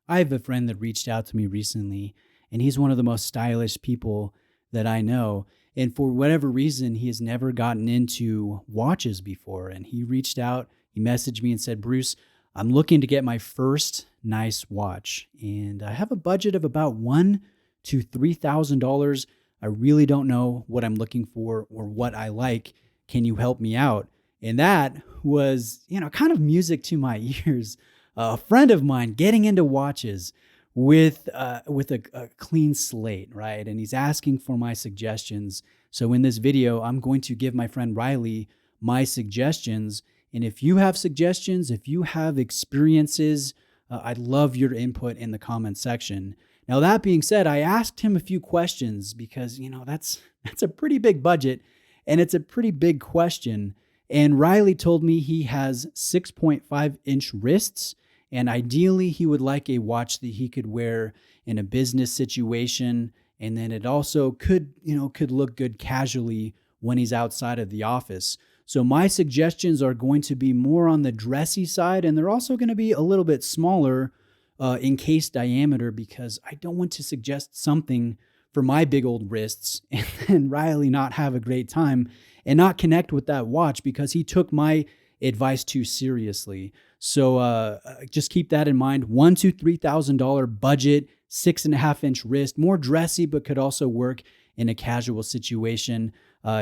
I have a friend that reached out to me recently, and he's one of the most stylish people that I know. And for whatever reason, he has never gotten into watches before. And he reached out, he messaged me and said, Bruce, I'm looking to get my first nice watch. And I have a budget of about one to $3,000. I really don't know what I'm looking for or what I like. Can you help me out? And that was, kind of music to my ears. A friend of mine getting into watches with a clean slate, right? And he's asking for my suggestions. So in this video, I'm going to give my friend Riley my suggestions. And if you have suggestions, if you have experiences, I'd love your input in the comment section. Now, that being said, I asked him a few questions because, that's a pretty big budget and it's a pretty big question. And Riley told me he has 6.5-inch wrists, and ideally he would like a watch that he could wear in a business situation. And then it also could look good casually when he's outside of the office. So my suggestions are going to be more on the dressy side, and they're also going to be a little bit smaller in case diameter, because I don't want to suggest something for my big old wrists and then Riley not have a great time and not connect with that watch because he took my advice too seriously. So just keep that in mind. $1,000 to $3,000 budget, 6.5-inch wrist, more dressy, but could also work in a casual situation.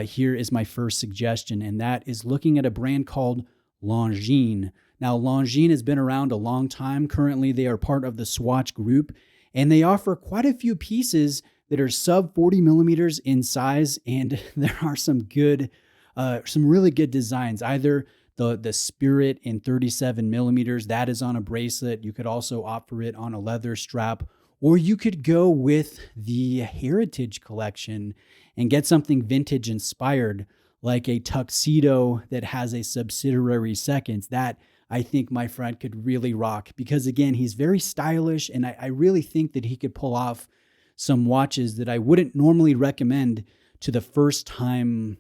Here is my first suggestion, and that is looking at a brand called Longines. Now, Longines has been around a long time. Currently, they are part of the Swatch Group, and they offer quite a few pieces that are sub 40 millimeters in size, and there are some really good designs. Either the Spirit in 37 millimeters, that is on a bracelet. You could also opt for it on a leather strap, or you could go with the Heritage Collection and get something vintage inspired, like a tuxedo that has a subsidiary seconds. That I think my friend could really rock because, again, he's very stylish, and I really think that he could pull off some watches that I wouldn't normally recommend to the first time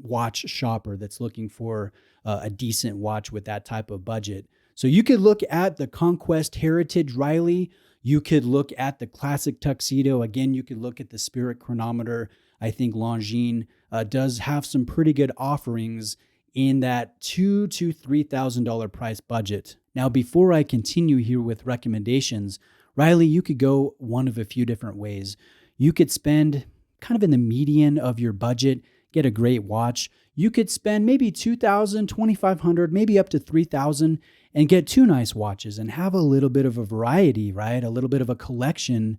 watch shopper that's looking for a decent watch with that type of budget. So you could look at the Conquest Heritage Riley. You could look at the classic tuxedo. Again, you could look at the Spirit chronometer. I think Longines does have some pretty good offerings in that $2,000 to $3,000 price budget. Now, before I continue here with recommendations, Riley, you could go one of a few different ways. You could spend kind of in the median of your budget, get a great watch. You could spend maybe $2,000, $2,500, maybe up to $3,000 and get two nice watches and have a little bit of a variety, right? A little bit of a collection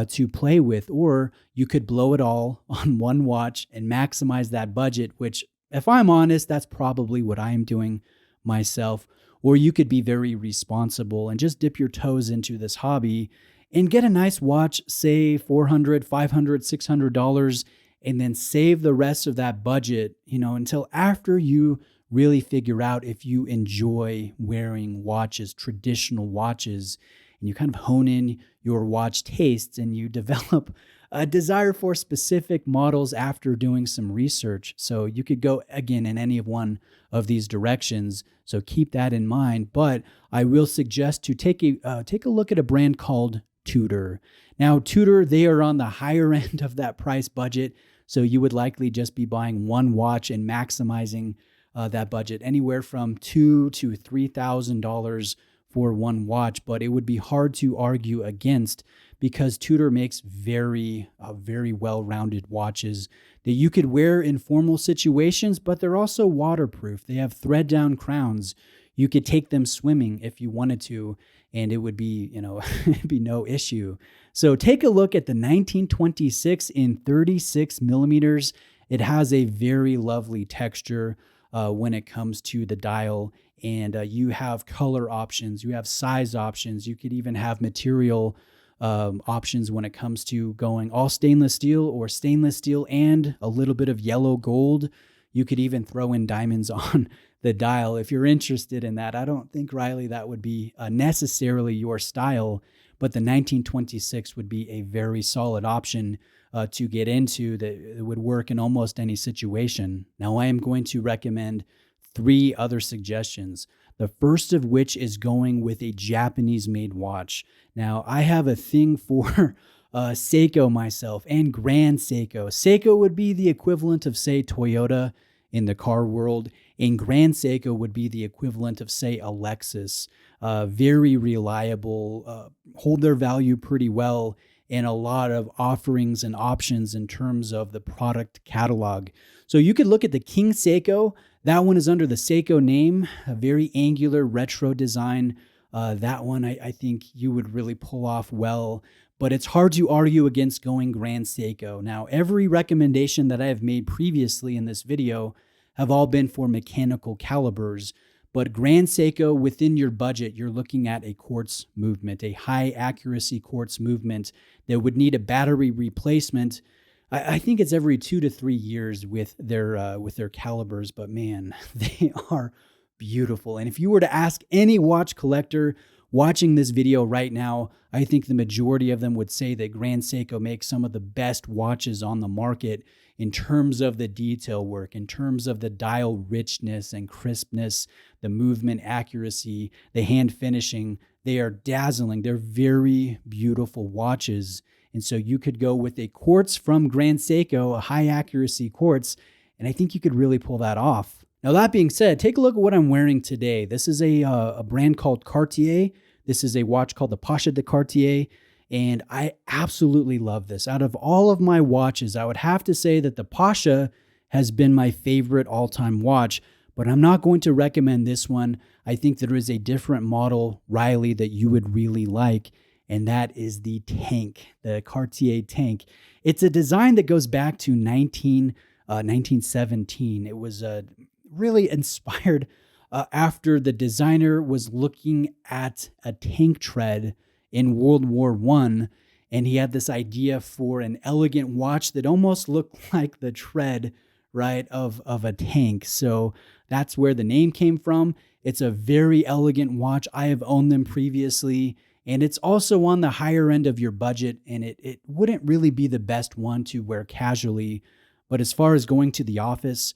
to play with. Or you could blow it all on one watch and maximize that budget, which, if I'm honest, that's probably what I am doing myself. Or you could be very responsible and just dip your toes into this hobby and get a nice watch, say $400, $500, $600, and then save the rest of that budget, until after you really figure out if you enjoy wearing watches, traditional watches, and you kind of hone in your watch tastes and you develop a desire for specific models after doing some research. So you could go, again, in any of one of these directions. So keep that in mind. But I will suggest to take a look at a brand called Tudor. Now, Tudor, they are on the higher end of that price budget. So you would likely just be buying one watch and maximizing that budget, anywhere from $2,000 to $3,000 for one watch. But it would be hard to argue against, because Tudor makes very well-rounded watches that you could wear in formal situations, but they're also waterproof. They have thread-down crowns. You could take them swimming if you wanted to, and it would be, it'd be no issue. So take a look at the 1926 in 36 millimeters. It has a very lovely texture when it comes to the dial, and you have color options, you have size options, you could even have material options when it comes to going all stainless steel or stainless steel and a little bit of yellow gold. You could even throw in diamonds on the dial if you're interested in that. I don't think, Riley, that would be necessarily your style, but the 1926 would be a very solid option to get into that would work in almost any situation. Now, I am going to recommend three other suggestions. The first of which is going with a Japanese-made watch. Now, I have a thing for Seiko myself, and Grand Seiko. Seiko would be the equivalent of, say, Toyota in the car world, and Grand Seiko would be the equivalent of, say, a Lexus. Very reliable, hold their value pretty well, and a lot of offerings and options in terms of the product catalog. So you could look at the King Seiko. That one is under the Seiko name, a very angular retro design. That one I think you would really pull off well, but it's hard to argue against going Grand Seiko. Now, every recommendation that I have made previously in this video have all been for mechanical calibers, but Grand Seiko, within your budget, you're looking at a quartz movement, a high accuracy quartz movement that would need a battery replacement. I think it's every 2 to 3 years with their calibers, but man, they are beautiful. And if you were to ask any watch collector watching this video right now, I think the majority of them would say that Grand Seiko makes some of the best watches on the market in terms of the detail work, in terms of the dial richness and crispness, the movement accuracy, the hand finishing. They are dazzling. They're very beautiful watches. And so you could go with a quartz from Grand Seiko, a high accuracy quartz, and I think you could really pull that off. Now, that being said, take a look at what I'm wearing today. This is a brand called Cartier. This is a watch called the Pasha de Cartier, and I absolutely love this. Out of all of my watches, I would have to say that the Pasha has been my favorite all-time watch, but I'm not going to recommend this one. I think there is a different model, Riley, that you would really like, and that is the Tank, the Cartier Tank. It's a design that goes back to 1917. It was really inspired after the designer was looking at a tank tread in World War I, and he had this idea for an elegant watch that almost looked like the tread, right, of a tank. So that's where the name came from. It's a very elegant watch. I have owned them previously, and it's also on the higher end of your budget, and it wouldn't really be the best one to wear casually. But as far as going to the office,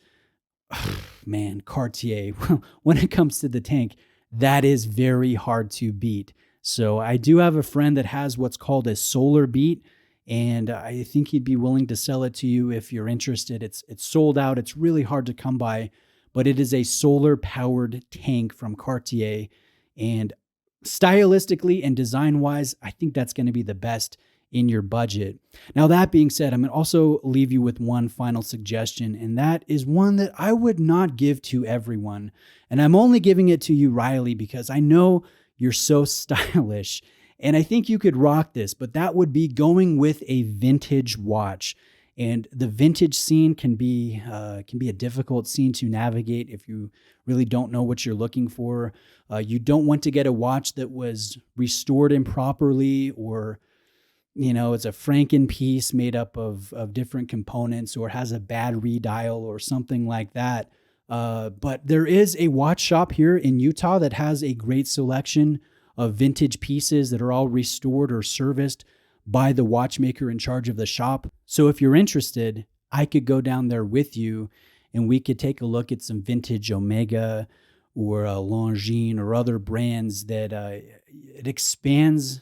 man, Cartier, when it comes to the Tank, that is very hard to beat. So I do have a friend that has what's called a solar beat, and I think he'd be willing to sell it to you if you're interested. It's sold out. It's really hard to come by, but it is a solar powered tank from Cartier, and stylistically and design wise, I think that's going to be the best in your budget. Now, that being said, I'm going to also leave you with one final suggestion, and that is one that I would not give to everyone. And I'm only giving it to you, Riley, because I know you're so stylish, and I think you could rock this, but that would be going with a vintage watch. And the vintage scene can be a difficult scene to navigate if you really don't know what you're looking for. You don't want to get a watch that was restored improperly, or it's a Franken piece made up of different components, or has a bad redial or something like that. But there is a watch shop here in Utah that has a great selection of vintage pieces that are all restored or serviced by the watchmaker in charge of the shop. So if you're interested, I could go down there with you, and we could take a look at some vintage Omega or Longines or other brands that it expands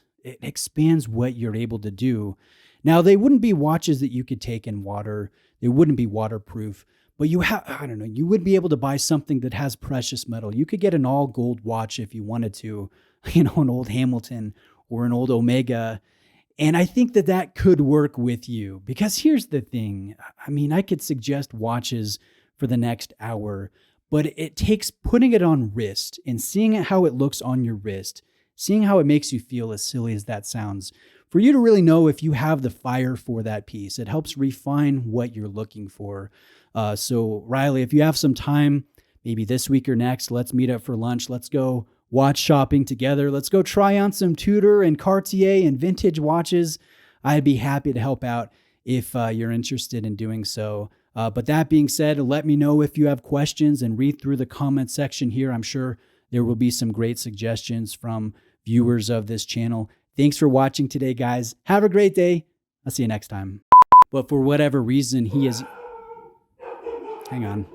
what you're able to do. Now, they wouldn't be watches that you could take in water. They wouldn't be waterproof, but you would be able to buy something that has precious metal. You could get an all gold watch if you wanted to, an old Hamilton or an old Omega. And I think that could work with you, because here's the thing. I could suggest watches for the next hour, but it takes putting it on wrist and seeing how it looks on your wrist, seeing how it makes you feel, as silly as that sounds, for you to really know if you have the fire for that piece. It helps refine what you're looking for. So Riley, if you have some time, maybe this week or next, let's meet up for lunch. Let's go watch shopping together. Let's go try on some Tudor and Cartier and vintage watches. I'd be happy to help out if you're interested in doing so. But that being said, let me know if you have questions and read through the comment section here. I'm sure there will be some great suggestions from viewers of this channel. Thanks for watching today, guys. Have a great day. I'll see you next time. But for whatever reason, hang on.